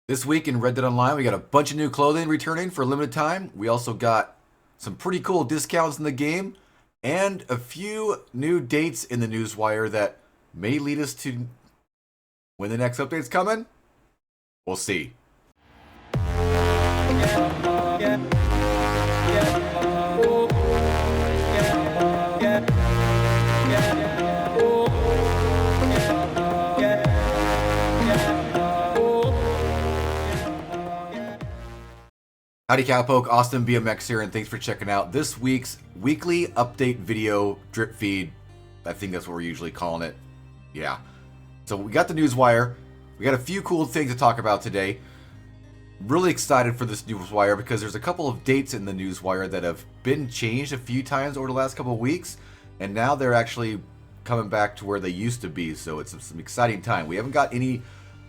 This week in Red Dead Online, we got a bunch of new clothing returning for a limited time. We also got some pretty cool discounts in the game and a few new dates in the NEWSWIRE that may lead us to when the next update's coming. We'll see. Howdy Cowpoke, AustinBMX here, and thanks for checking out this week's weekly update video drip feed. I think that's what we're usually calling it. Yeah. So we got the NEWSWIRE. We got a few cool things to talk about today. Really excited for this NEWSWIRE because there's a couple of dates in the NEWSWIRE that have been changed a few times over the last couple of weeks, and now they're actually coming back to where they used to be, so it's some exciting time. We haven't got any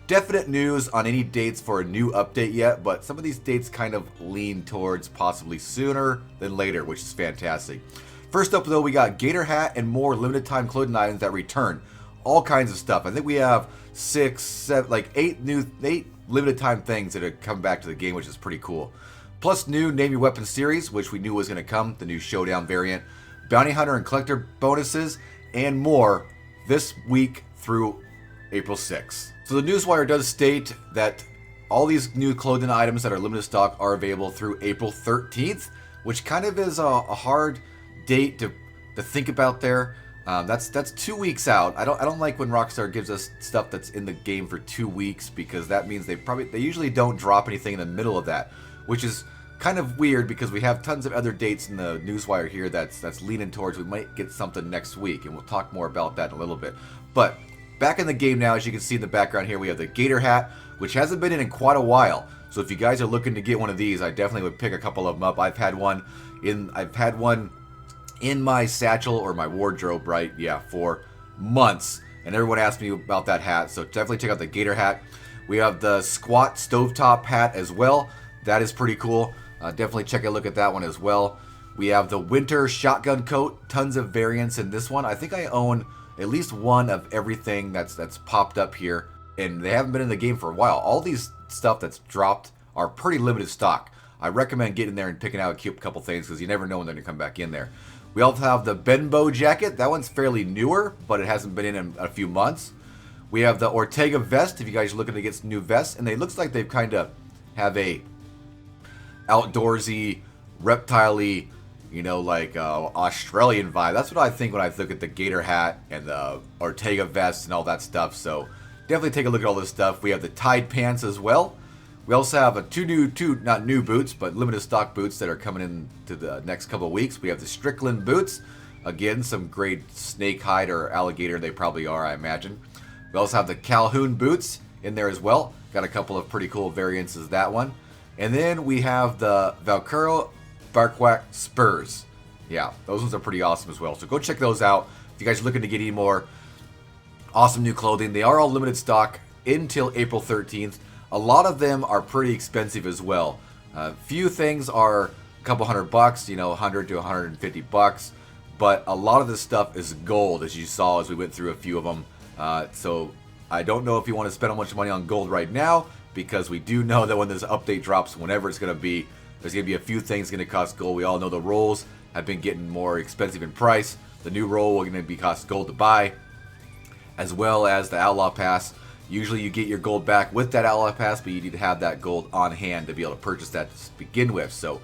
definite news on any dates for a new update yet, but some of these dates kind of lean towards possibly sooner than later, which is fantastic. First up though, we got Gator Hat and more limited time clothing items that return. All kinds of stuff. I think we have 6, 7, like 8 limited time things that have come back to the game, which is pretty cool. Plus new Name Your Weapon series, which we knew was going to come, the new Showdown variant, Bounty Hunter and Collector bonuses, and more this week through April 6th. So the NEWSWIRE does state that all these new clothing items that are limited stock are available through April 13th, which kind of is a hard date to think about there. That's 2 weeks out. I don't like when Rockstar gives us stuff that's in the game for 2 weeks, because that means they usually don't drop anything in the middle of that, which is kind of weird because we have tons of other dates in the NEWSWIRE here that's leaning towards we might get something next week, and we'll talk more about that in a little bit. But back in the game now, as you can see in the background here, we have the Gator Hat, which hasn't been in quite a while. So if you guys are looking to get one of these, I definitely would pick a couple of them up. I've had one in my satchel or my wardrobe, right? Yeah, for months. And everyone asked me about that hat, so definitely check out the Gator Hat. We have the Squat Stovetop Hat as well. That is pretty cool. Definitely check a look at that one as well. We have the Winter Shotgun Coat. Tons of variants in this one. I think I own at least one of everything that's popped up here, and they haven't been in the game for a while. All these stuff that's dropped are pretty limited stock. I recommend getting there and picking out a couple things because you never know when they're going to come back in there. We also have the Benbow Jacket. That one's fairly newer, but it hasn't been in a few months. We have the Ortega Vest, if you guys are looking to get some new vests, and it looks like they've kind of have a outdoorsy, reptile-y, you know, like Australian vibe. That's what I think when I look at the Gator Hat and the Ortega Vest and all that stuff. So definitely take a look at all this stuff. We have the Tide Pants as well. We also have two not new boots, but limited stock boots that are coming in to the next couple of weeks. We have the Strickland boots. Again, some great snake hide or alligator they probably are, I imagine. We also have the Calhoun boots in there as well. Got a couple of pretty cool variants as that one. And then we have the Valkyro Barkwhack Spurs. Yeah, those ones are pretty awesome as well. So go check those out if you guys are looking to get any more awesome new clothing. They are all limited stock until April 13th. A lot of them are pretty expensive as well. Few things are a couple $100, you know, 100 to 150 bucks. But a lot of this stuff is gold, as you saw as we went through a few of them. So I don't know if you want to spend how much money on gold right now, because we do know that when this update drops, whenever it's going to be, there's going to be a few things going to cost gold. We all know the rolls have been getting more expensive in price. The new roll will going to be cost gold to buy, as well as the Outlaw Pass. Usually you get your gold back with that Outlaw Pass, but you need to have that gold on hand to be able to purchase that to begin with. So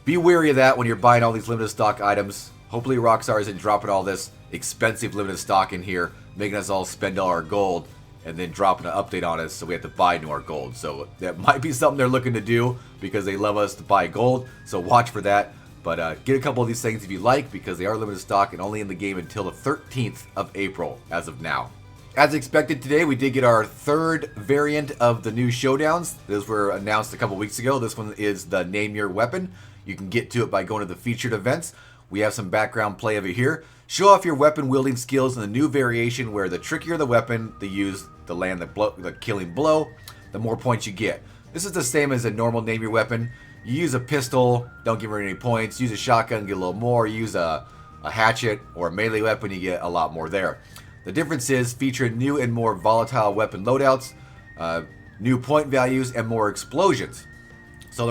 be wary of that when you're buying all these limited stock items. Hopefully Rockstar isn't dropping all this expensive limited stock in here, making us all spend all our gold, and then dropping an update on us so we have to buy new our gold. So that might be something they're looking to do because they love us to buy gold. So watch for that. But get a couple of these things if you like, because they are limited stock and only in the game until the 13th of April as of now. As expected today, we did get our third variant of the new showdowns. Those were announced a couple weeks ago. This one is the Name Your Weapon. You can get to it by going to the featured events. We have some background play of it here. Show off your weapon wielding skills in the new variation where the trickier the weapon they use to land the killing blow, the more points you get. This is the same as a normal Name Your Weapon. You use a pistol, don't give her any points. Use a shotgun, get a little more. Use a hatchet or a melee weapon, you get a lot more there. The difference is feature new and more volatile weapon loadouts. new point values, and more explosions. So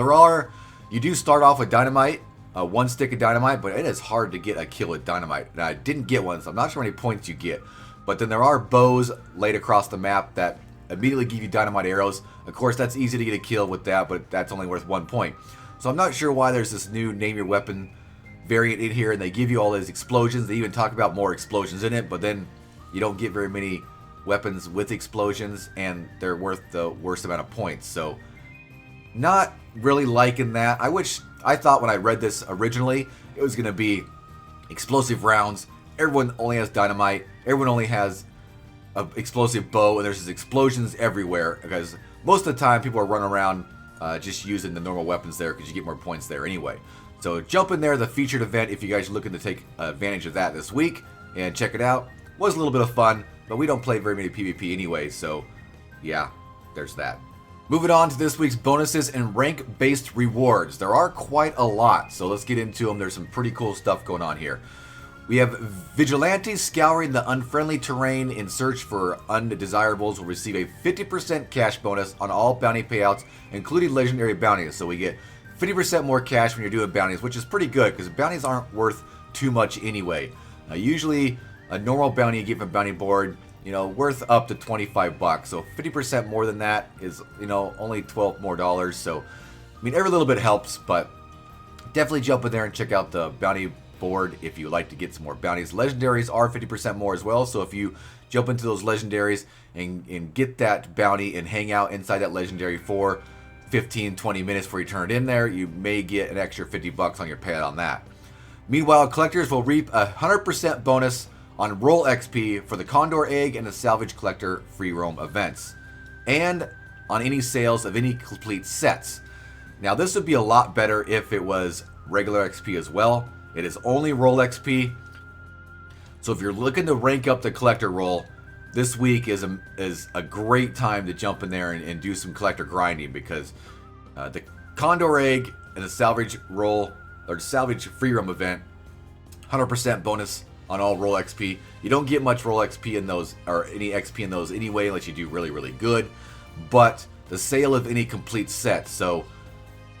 you do start off with dynamite, one stick of dynamite, but it is hard to get a kill with dynamite. And I didn't get one, so I'm not sure how many points you get. But then there are bows laid across the map that immediately give you dynamite arrows. Of course, that's easy to get a kill with that, but that's only worth 1 point. So I'm not sure why there's this new name your weapon variant in here, and they give you all these explosions. They even talk about more explosions in it, but then you don't get very many weapons with explosions, and they're worth the worst amount of points. So not really liking that. I thought when I read this originally, it was going to be explosive rounds. Everyone only has dynamite. Everyone only has an explosive bow, and there's just explosions everywhere, because most of the time people are running around just using the normal weapons there because you get more points there anyway. So jump in there, the featured event, if you guys are looking to take advantage of that this week, and check it out. Was a little bit of fun, but we don't play very many PvP anyway, so yeah, there's that. Moving on to this week's bonuses and rank-based rewards. There are quite a lot, so let's get into them. There's some pretty cool stuff going on here. We have Vigilantes scouring the unfriendly terrain in search for undesirables will receive a 50% cash bonus on all bounty payouts, including legendary bounties. So we get 50% more cash when you're doing bounties, which is pretty good because bounties aren't worth too much anyway. Usually a normal bounty you get from bounty board, worth up to 25 bucks. So 50% more than that is, only $12 more. So, every little bit helps, but definitely jump in there and check out the bounty board if you like to get some more bounties. Legendaries are 50% more as well. So if you jump into those legendaries and get that bounty and hang out inside that legendary for 15-20 minutes before you turn it in there, you may get an extra 50 bucks on your payout on that. Meanwhile, collectors will reap a 100% bonus on roll XP for the Condor Egg and the Salvage Collector free roam events, and on any sales of any complete sets. Now this would be a lot better if it was regular XP as well. It is only roll XP. So if you're looking to rank up the collector roll, this week is a great time to jump in there and do some collector grinding, because the Condor Egg and the Salvage roll, or Salvage free roam event, 100% bonus on all roll XP. You don't get much roll XP in those, or any XP in those anyway, unless you do really, really good. But the sale of any complete set, so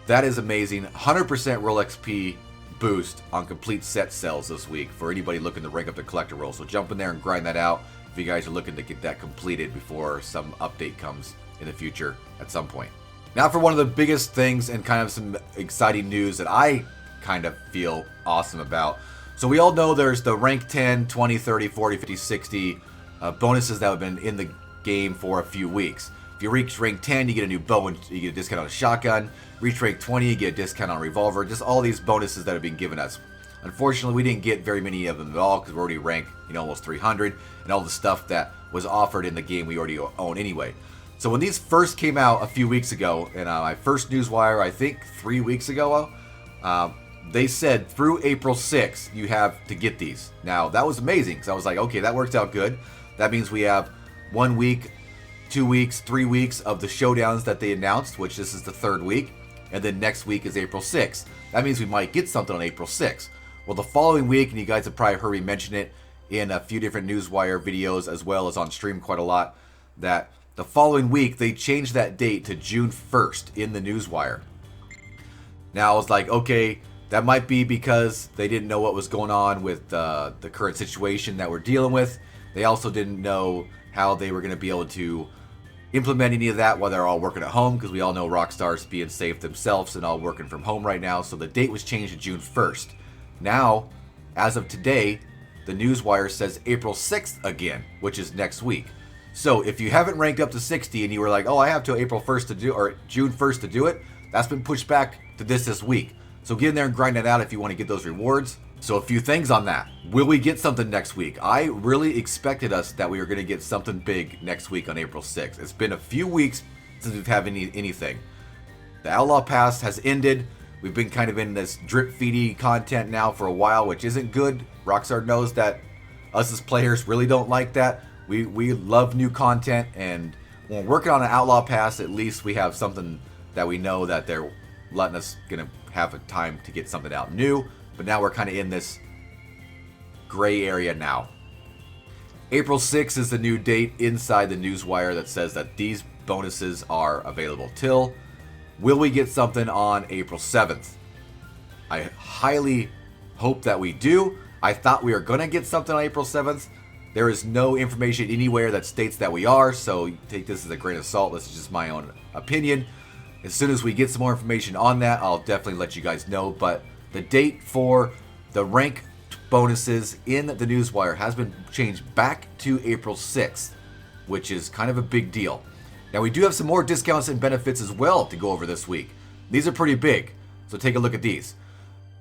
that is amazing. 100% roll XP boost on complete set sales this week for anybody looking to rank up the collector roll. So jump in there and grind that out if you guys are looking to get that completed before some update comes in the future at some point. Now for one of the biggest things and kind of some exciting news that I kind of feel awesome about. So we all know there's the rank 10, 20, 30, 40, 50, 60 bonuses that have been in the game for a few weeks. If you reach rank 10, you get a new bow and you get a discount on a shotgun. Reach rank 20, you get a discount on a revolver. Just all these bonuses that have been given us. Unfortunately, we didn't get very many of them at all because we're already ranked, almost 300, and all the stuff that was offered in the game we already own anyway. So when these first came out a few weeks ago, in my first NEWSWIRE, I think 3 weeks ago, they said through April 6th, you have to get these. Now, that was amazing because I was like, okay, that worked out good. That means we have 1 week, 2 weeks, 3 weeks of the showdowns that they announced, which this is the third week. And then next week is April 6th. That means we might get something on April 6th. Well, the following week, and you guys have probably heard me mention it in a few different NEWSWIRE videos as well as on stream quite a lot, that the following week, they changed that date to June 1st in the NEWSWIRE. Now, I was like, okay, that might be because they didn't know what was going on with the current situation that we're dealing with. They also didn't know how they were going to be able to implement any of that while they're all working at home, because we all know Rockstar's being safe themselves and all working from home right now. So the date was changed to June 1st. Now, as of today, the NEWSWIRE says April 6th again, which is next week. So if you haven't ranked up to 60 and you were like, oh, I have till April 1st to do, or June 1st to do it, that's been pushed back to this week. So get in there and grind it out if you want to get those rewards. So a few things on that. Will we get something next week? I really expected us that we were going to get something big next week on April 6th. It's been a few weeks since we've had anything. The Outlaw Pass has ended. We've been kind of in this drip-feedy content now for a while, which isn't good. Rockstar knows that us as players really don't like that. We love new content, and when we're working on an Outlaw Pass, at least we have something that we know that they're letting us gonna have a time to get something out new. But now we're kind of in this gray area now. April 6th is the new date inside the NEWSWIRE that says that these bonuses are available till. Will we get something on April 7th? I highly hope that we do. I thought we were going to get something on April 7th. There is no information anywhere that states that we are, so take this as a grain of salt. This is just my own opinion. As soon as we get some more information on that, I'll definitely let you guys know. But the date for the rank bonuses in the NEWSWIRE has been changed back to April 6th, which is kind of a big deal. Now, we do have some more discounts and benefits as well to go over this week. These are pretty big, so take a look at these.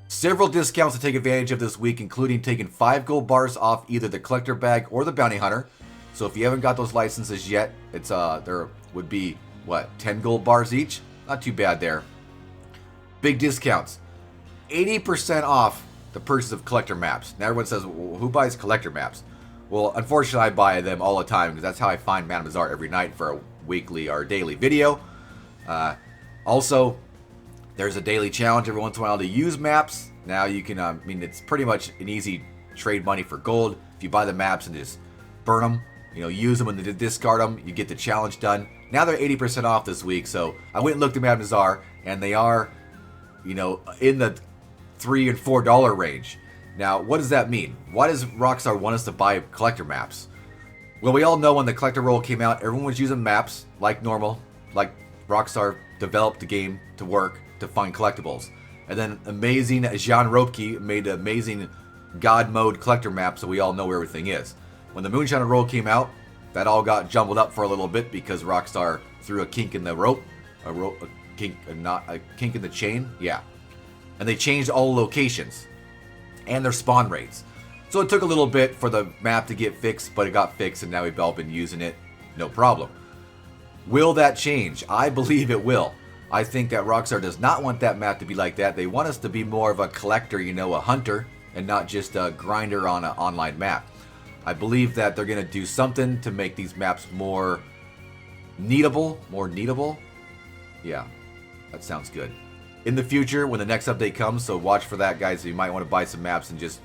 Several discounts to take advantage of this week, including taking 5 gold bars off either the collector bag or the bounty hunter. So if you haven't got those licenses yet, it's there would be, what, 10 gold bars each? Not too bad there. Big discounts. 80% off the purchase of collector maps. Now everyone says, well, who buys collector maps? Well, unfortunately, I buy them all the time because that's how I find Madame Bazaar every night for a weekly or daily video. Also, there's a daily challenge every once in a while to use maps. Now you can, I mean, it's pretty much an easy trade money for gold. If you buy the maps and just burn them, you know, use them and then discard them, you get the challenge done. Now they're 80% off this week, so I went and looked at Madame Bazaar, and they are, you know, in the $3 and $4 range. Now, what does that mean? Why does Rockstar want us to buy collector maps? Well, we all know when the collector roll came out, everyone was using maps like normal, like Rockstar developed the game to work to find collectibles. And then amazing Jean Ropke made an amazing God mode collector map, so we all know where everything is. When the Moonshine roll came out, that all got jumbled up for a little bit because Rockstar threw a kink in the rope, a kink in the chain, yeah. And they changed all locations and their spawn rates. So it took a little bit for the map to get fixed, but it got fixed and now we've all been using it, no problem. Will that change? I believe it will. I think that Rockstar does not want that map to be like that. They want us to be more of a collector, you know, a hunter, and not just a grinder on an online map. I believe that they're going to do something to make these maps more needable. Yeah, that sounds good. In the future, when the next update comes, so watch for that, guys. You might want to buy some maps and just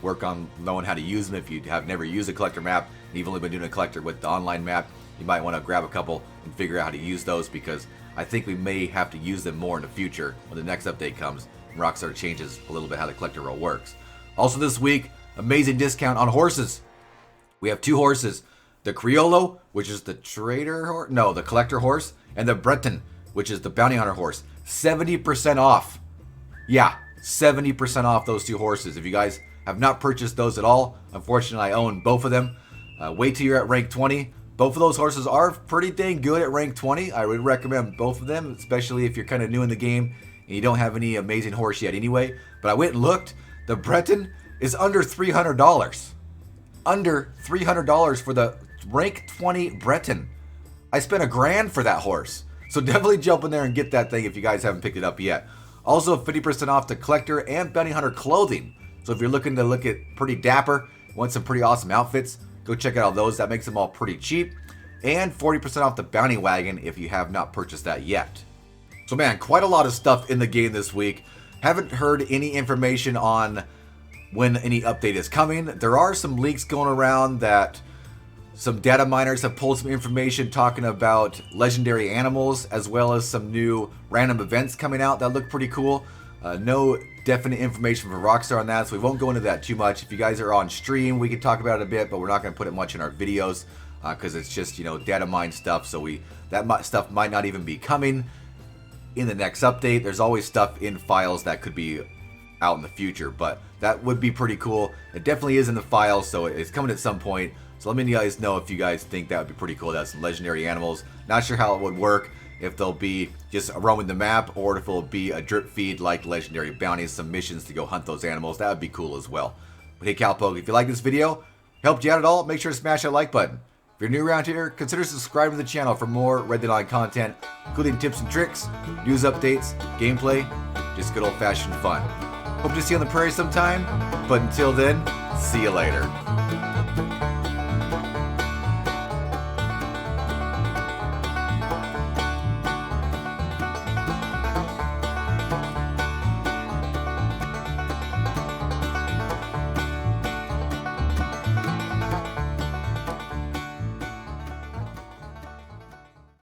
work on knowing how to use them. If you have never used a collector map, and you've only been doing a collector with the online map, you might want to grab a couple and figure out how to use those, because I think we may have to use them more in the future when the next update comes and Rockstar changes a little bit how the collector roll works. Also this week, amazing discount on horses. We have 2 horses, the Criollo, which is the trader horse, no, the collector horse, and the Breton, which is the bounty hunter horse. 70% off. Yeah, 70% off those 2 horses. If you guys have not purchased those at all, unfortunately I own both of them. Wait till you're at rank 20. Both of those horses are pretty dang good at rank 20. I would recommend both of them, especially if you're kind of new in the game and you don't have any amazing horse yet anyway. But I went and looked. The Breton is under $300. Under $300 for the rank 20 Breton. I spent $1,000 for that horse. So definitely jump in there and get that thing if you guys haven't picked it up yet. Also 50% off the collector and bounty hunter clothing. So if you're looking to look at pretty dapper, want some pretty awesome outfits, go check out those. That makes them all pretty cheap. And 40% off the bounty wagon if you have not purchased that yet. So man, quite a lot of stuff in the game this week. Haven't heard any information on when any update is coming. There are some leaks going around that some data miners have pulled some information talking about legendary animals, as well as some new random events coming out that look pretty cool. No definite information from Rockstar on that, so we won't go into that too much. If you guys are on stream, we can talk about it a bit, but we're not going to put it much in our videos because it's just, you know, data mine stuff. So that stuff might not even be coming in the next update. There's always stuff in files that could be out in the future, but that would be pretty cool. It definitely is in the files, so it's coming at some point. So let me guys know if you guys think that would be pretty cool to have some legendary animals. Not sure how it would work, if they'll be just roaming the map or if it'll be a drip feed like legendary bounties, some missions to go hunt those animals. That would be cool as well. But hey, Cowpoke, if you like this video, helped you out at all, make sure to smash that like button. If you're new around here, consider subscribing to the channel for more Red Dead Online content, including tips and tricks, news updates, gameplay, just good old-fashioned fun. Hope to see you on the prairie sometime, but until then, see you later.